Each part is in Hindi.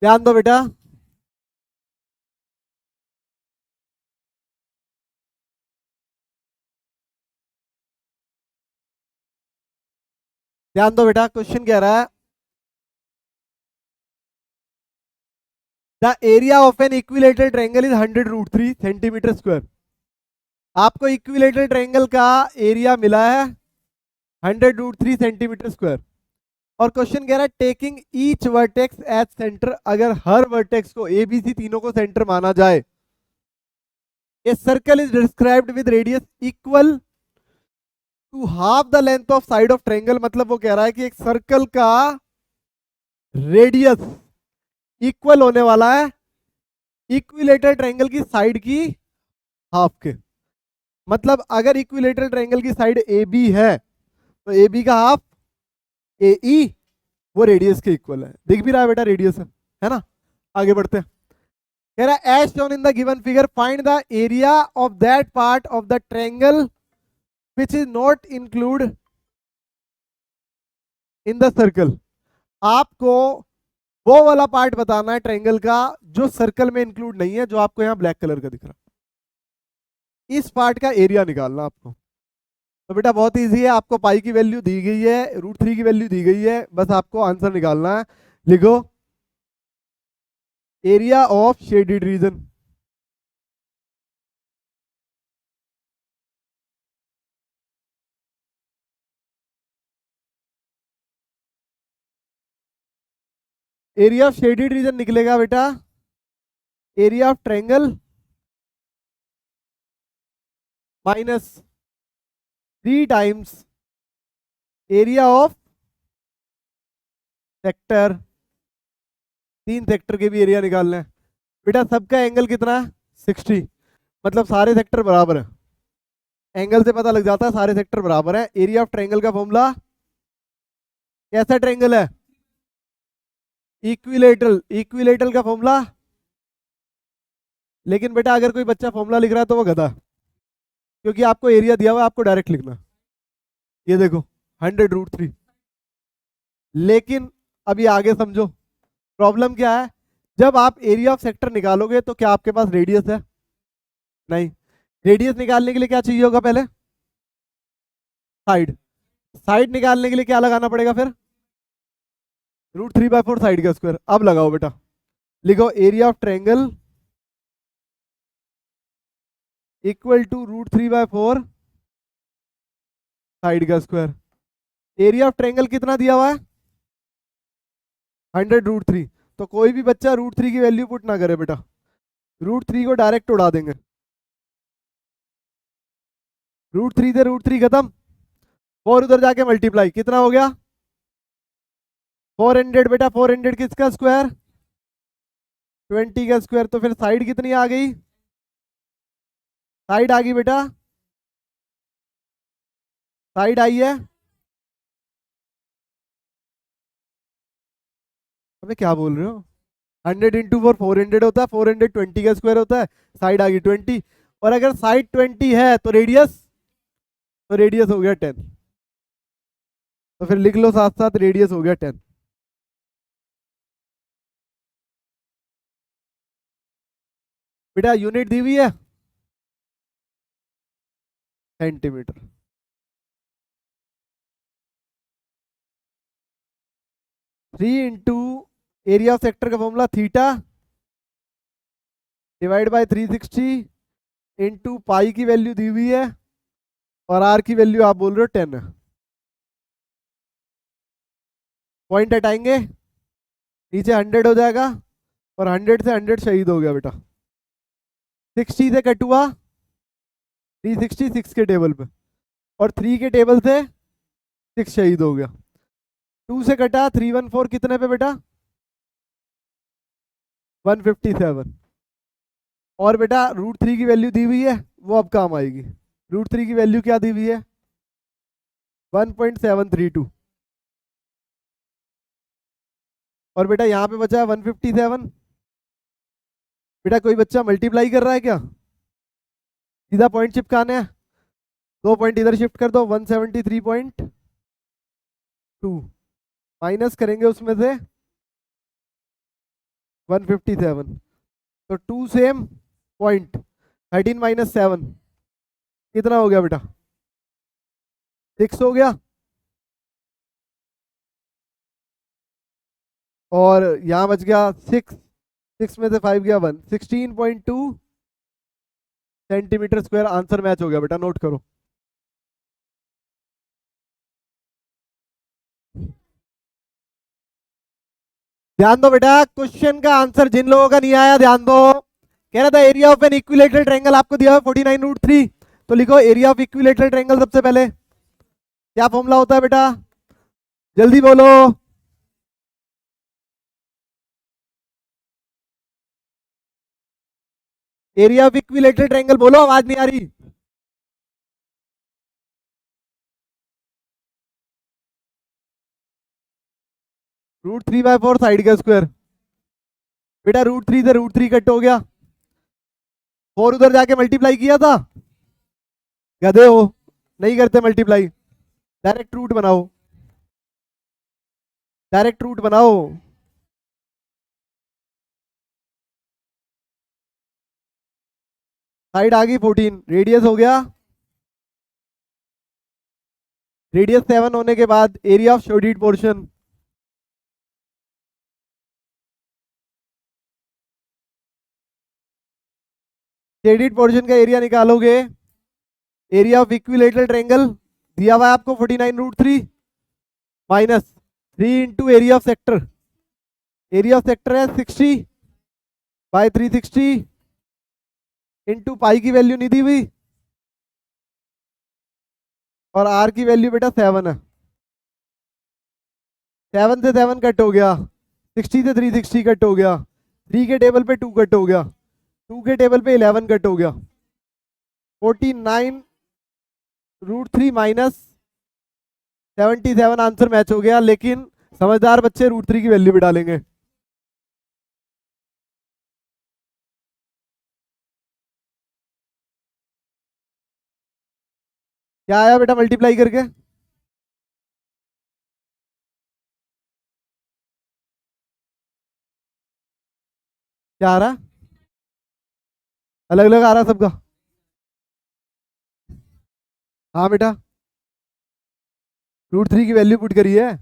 ध्यान दो बेटा। ध्यान दो बेटा, क्वेश्चन कह रहा है the area of an equilateral triangle is 100√3 centimetre square. आपको इक्विलेटरल ट्रायंगल का एरिया मिला है 100√3 सेंटीमीटर स्क्वायर। और क्वेश्चन कह रहा है taking each vertex as centre, अगर हर वर्टेक्स को ए बी सी तीनों को सेंटर माना जाए, a circle is described with radius equal to half the length of side of triangle. मतलब वो कह रहा है कि एक सर्कल का रेडियस इक्वल होने वाला है इक्विलेटरल ट्रायंगल की साइड की हाफ के। मतलब अगर इक्विलेटरल ट्रायंगल की साइड ए बी है तो ए बी का हाफ ए ई वो रेडियस के इक्वल है। दिख भी रहा है बेटा रेडियस है ना। आगे बढ़ते हैं। कह रहा है as shown in the given figure find the area of that part of the triangle which is not include in the circle. आपको वो वाला पार्ट बताना है ट्रायंगल का जो सर्कल में इंक्लूड नहीं है, जो आपको यहाँ ब्लैक कलर का दिख रहा है। इस पार्ट का एरिया निकालना आपको। तो बेटा बहुत इजी है, आपको पाई की वैल्यू दी गई है, √3 की वैल्यू दी गई है, बस आपको आंसर निकालना है। लिखो area of shaded reason. Area of shaded reason निकलेगा बेटा area of triangle minus 3 times area of sector. 3 sector के भी एरिया निकालना है बेटा। सबका एंगल कितना है 60, मतलब सारे सेक्टर बराबर है। एंगल से पता लग जाता है सारे सेक्टर बराबर है। एरिया ऑफ ट्रायंगल का फॉर्मूला कैसा ट्रायंगल है इक्विलेटरल, इक्विलेटरल का फॉर्मूला। लेकिन बेटा अगर कोई बच्चा फॉर्मूला लिख रहा है तो वो गधा, क्योंकि आपको एरिया दिया हुआ है, आपको डायरेक्ट लिखना। ये देखो 100√3। लेकिन अभी आगे समझो प्रॉब्लम क्या है। जब आप एरिया ऑफ सेक्टर निकालोगे तो क्या आपके पास रेडियस है? नहीं। रेडियस निकालने के लिए क्या चाहिए होगा पहले? साइड। साइड निकालने के लिए क्या लगाना पड़ेगा फिर? √3/4 साइड का स्क्वायर। अब लगाओ बेटा, लिखो area of triangle equal to √3/4 side का स्क्वायर। एरिया ऑफ ट्रायंगल कितना दिया हुआ है 100√3। तो कोई भी बच्चा √3 की वैल्यू पुट ना करे बेटा, √3 को डायरेक्ट उड़ा देंगे। √3 से √3 खत्म, और उधर जाके मल्टीप्लाई, कितना हो गया 400 बेटा। 400 किसका स्क्वायर? 20 का स्क्वायर। तो फिर साइड कितनी आ गई? साइड आ गई बेटा, साइड आई है। अबे क्या बोल रहे हो? 100 × 4 400 होता है, 400 20 का स्क्वायर होता है। साइड आ गई 20, और अगर साइड 20 है तो रेडियस, तो रेडियस हो गया 10। तो फिर लिख लो साथ साथ रेडियस हो गया 10। बेटा यूनिट दी हुई है सेंटीमीटर। 3 × एरिया ऑफ सेक्टर का formula theta divide by 360 into pi की वैल्यू दी हुई है, और आर की वैल्यू आप बोल रहे हो 10 है। पॉइंट हटाएंगे, नीचे 100 हो जाएगा, और 100 से 100 शहीद हो गया बेटा। 60 से कट हुआ 366 के टेबल पे, और 3 के टेबल से 6 शहीद हो गया। 2 से कटा 314 कितने पे बेटा? 157। और बेटा √3 की वैल्यू दी हुई है, वो अब काम आएगी। √3 की वैल्यू क्या दी हुई है 1.732। और बेटा यहाँ पे बचा है 157। बेटा कोई बच्चा मल्टीप्लाई कर रहा है क्या? सीधा पॉइंट चिपकाने हैं। 2 पॉइंट इधर शिफ्ट कर दो, 173.2 माइनस करेंगे उसमें से 157। तो 2 सेम पॉइंट, 13 माइनस 7 कितना हो गया बेटा? 6 हो गया। और यहाँ बच गया 6, 6 में से 5 गया 1, 16.2 सेंटीमीटर स्क्वायर आंसर मैच हो गया बेटा, नोट करो। ध्यान दो बेटा, क्वेश्चन का आंसर जिन लोगों का नहीं आया ध्यान दो। कह रहा था area of an equilateral triangle आपको दिया है 49√3, तो लिखो एरिया ऑफ इक्विलेटरल ट्रायंगल सबसे पहले। क्या फॉर्मूला होता है बेटा? जल्दी बोलो। एरिया ऑफ इक्विलेटरल ट्रायंगल बोलो, आवाज नहीं आ रही। √3/4 साइड का स्क्वायर। बेटा √3 से √3 कट हो गया, 4 उधर जाके मल्टीप्लाई किया था, गधे हो, नहीं करते मल्टीप्लाई। डायरेक्ट रूट बनाओ, डायरेक्ट रूट बनाओ। साइड आ गई 14, रेडियस हो गया, रेडियस 7 होने के बाद area of shaded portion, shaded portion का एरिया निकालोगे, एरिया ऑफ इक्विलेटरल ट्रायंगल दिया हुआ है आपको 49√3 minus 3 into area of sector, area of sector है 60/360 इंटू पाई की वैल्यू नहीं दी हुई, और आर की वैल्यू बेटा 7 है। 7 से 7 कट हो गया, 60 से 360 कट हो गया, 3 के टेबल पे 2 कट हो गया, 2 के टेबल पे 11 कट हो गया, 49√3 माइनस 77 आंसर मैच हो गया। लेकिन समझदार बच्चे √3 की वैल्यू भी डालेंगे। क्या आया बेटा मल्टीप्लाई करके? क्या आ रहा? अलग अलग आ रहा सबका? हाँ बेटा, √3 की वैल्यू पुट करी है।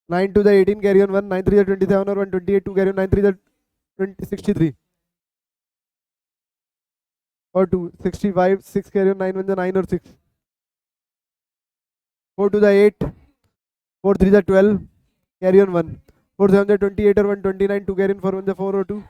Nine two the 18 carry on 1, 9 3 27 और 128 2 कैरी ऑन 9 3 63 और 2 65 6 कैरी ऑन 9 1 9 और 6 4 टू द 8 4 3 12 कैरी ऑन 1 4 7 28 और 129 2 कैरी ऑन 4 1 4 और 2।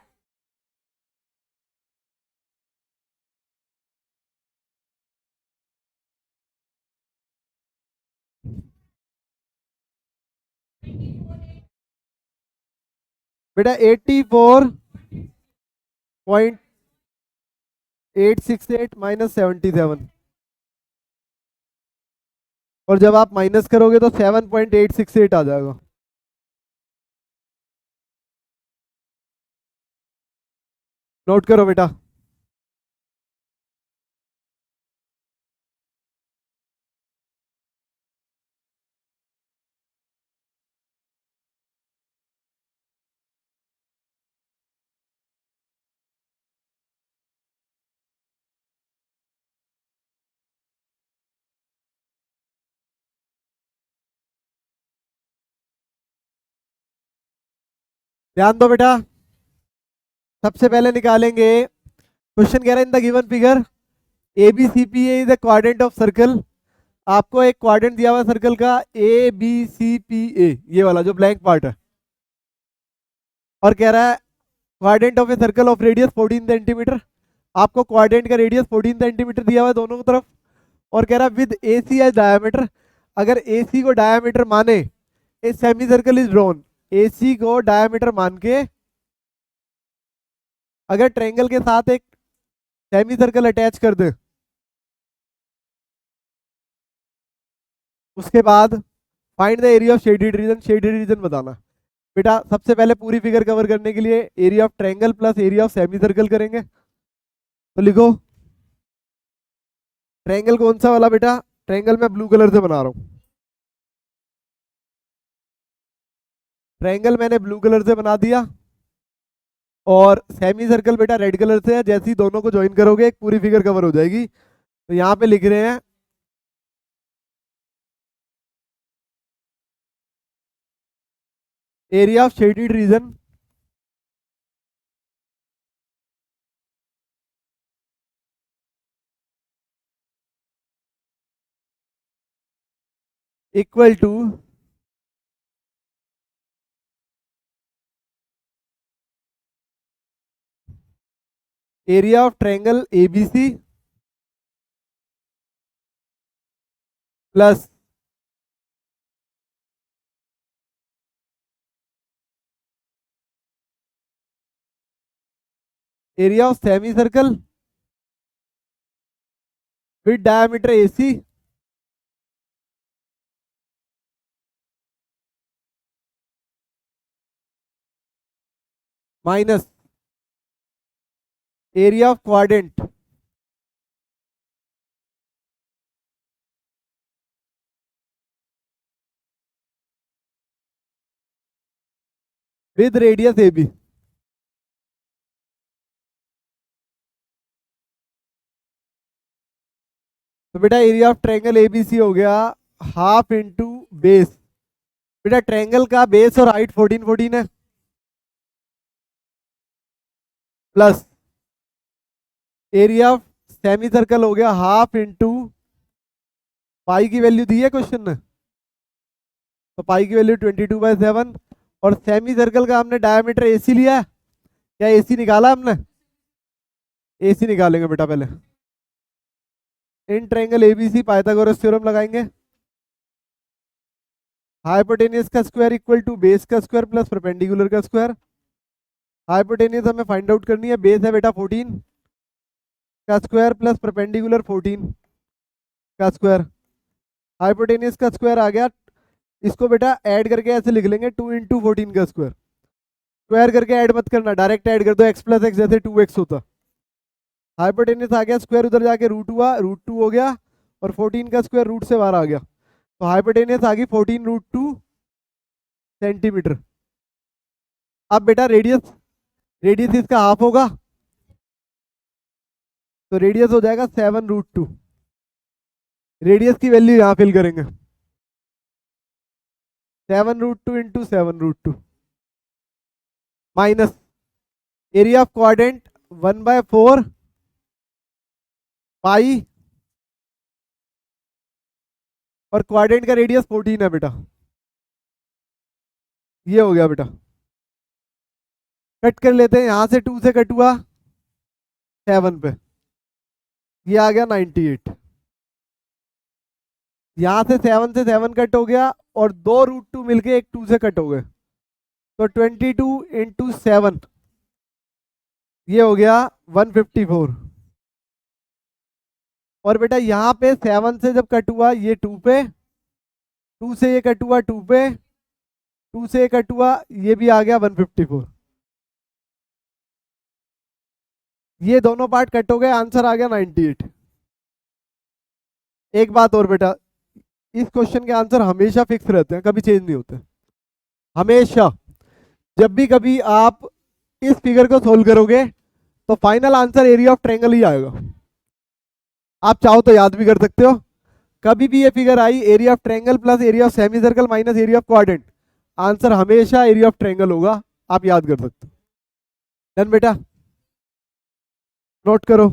बेटा 84.868 माइनस 77, और जब आप माइनस करोगे तो 7.868 आ जाएगा। नोट करो बेटा। ध्यान दो बेटा, सबसे पहले निकालेंगे, क्वेश्चन कह रहा है इन the given figure ABCPA is the quadrant of circle. आपको एक क्वाड्रेंट दिया हुआ सर्कल का ABCPA, ये वाला जो ब्लैंक पार्ट है, और कह रहा है quadrant of a circle of radius 14 centimetre. आपको क्वाड्रेंट का रेडियस 14 सेंटीमीटर दिया हुआ है दोनों तरफ, और कह रहा है विद AC एज डायमीटर। अगर AC को डायमीटर माने, a semi circle is drawn, AC को डायमीटर मान के अगर ट्रायंगल के साथ एक सेमी सर्कल अटैच कर दे, उसके बाद find the area of shaded reason. Shaded region बताना बेटा। सबसे पहले पूरी फिगर कवर करने के लिए area of triangle plus area of semi circle करेंगे। तो लिखो ट्रायंगल कौन सा वाला बेटा, ट्रायंगल मैं ब्लू कलर से बना रहा हूं, ट्रायंगल मैंने ब्लू कलर से बना दिया, और सेमी सर्कल बेटा रेड कलर से है। जैसे ही दोनों को ज्वाइन करोगे एक पूरी फिगर कवर हो जाएगी। तो यहाँ पे लिख रहे हैं area of shaded region equal to area of triangle ABC plus area of semi circle with diameter AC minus area of quadrant with radius A B. तो बेटा एरिया ऑफ ट्रायंगल एबीसी हो गया हाफ इंटू बेस। बेटा ट्रायंगल का बेस और हाइट 14 14 है, plus area of semi circle हो गया हाफ इंटू पाई की वैल्यू दी है क्वेश्चन में, तो पाई की वैल्यू 22/7। और सेमी सर्कल का हमने डायमीटर एसी लिया है, क्या एसी निकाला हमने, एसी निकालेंगे बेटा पहले। In triangle ABC Pythagoras theorem लगाएंगे, हाइपोटेनियस का स्क्वायर इक्वल टू बेस का स्क्वायर प्लस परपेंडिकुलर का स्क्वायर। हाइपोटेनियस हमें फाइंड आउट करनी है, बेस है बेटा 14 का स्क्वायर प्लस परपेंडिकुलर 14 का स्क्वायर। हाइपोटेनियस का स्क्वायर आ गया, इसको बेटा ऐड करके ऐसे लिख लेंगे 2 इंटू 14 का स्क्वायर। स्क्वायर करके ऐड मत करना, डायरेक्ट ऐड कर दो, x प्लस एक्स जैसे 2x होता। हाइपोटेनियस आ गया, स्क्वायर उधर जाके रूट हुआ, √2 हो गया, और 14 का स्क्वायर रूट से बाहर आ गया, तो हाइपोटेनियस आ गई 14√2 सेंटीमीटर। अब बेटा रेडियस, रेडियस इसका हाफ होगा, तो रेडियस हो जाएगा 7√2। रेडियस की वैल्यू यहाँ फिल करेंगे, 7√2 into 7√2 minus area of quadrant 1/4 पाई, और क्वाड्रेंट का रेडियस 14 है बेटा, ये हो गया बेटा। कट कर लेते हैं, यहां से 2 से कट हुआ 7 पे, ये आ गया 98। यहां से 7 से 7 कट हो गया, और 2√2 मिलके एक 2 से कट हो गए, तो 22 इंटू 7 ये हो गया 154। और बेटा यहाँ पे 7 से जब कट हुआ ये 2 पे, 2 से ये कट हुआ 2 पे, 2 से ये कट हुआ ये भी आ गया 154। ये दोनों पार्ट कट हो गए, आंसर आ गया 98। एक बात और बेटा, इस क्वेश्चन के आंसर हमेशा फिक्स रहते हैं, कभी चेंज नहीं होते, हमेशा। जब भी कभी आप इस फिगर को सोल्व करोगे तो final answer area of triangle ही आएगा। आप चाहो तो याद भी कर सकते हो, कभी भी ये figure eye area of triangle plus area of semi circle minus area of quadrant, answer हमेशा एरिया ऑफ ट्रायंगल होगा, आप याद कर सकते हो। डन बेटा, नोट करो।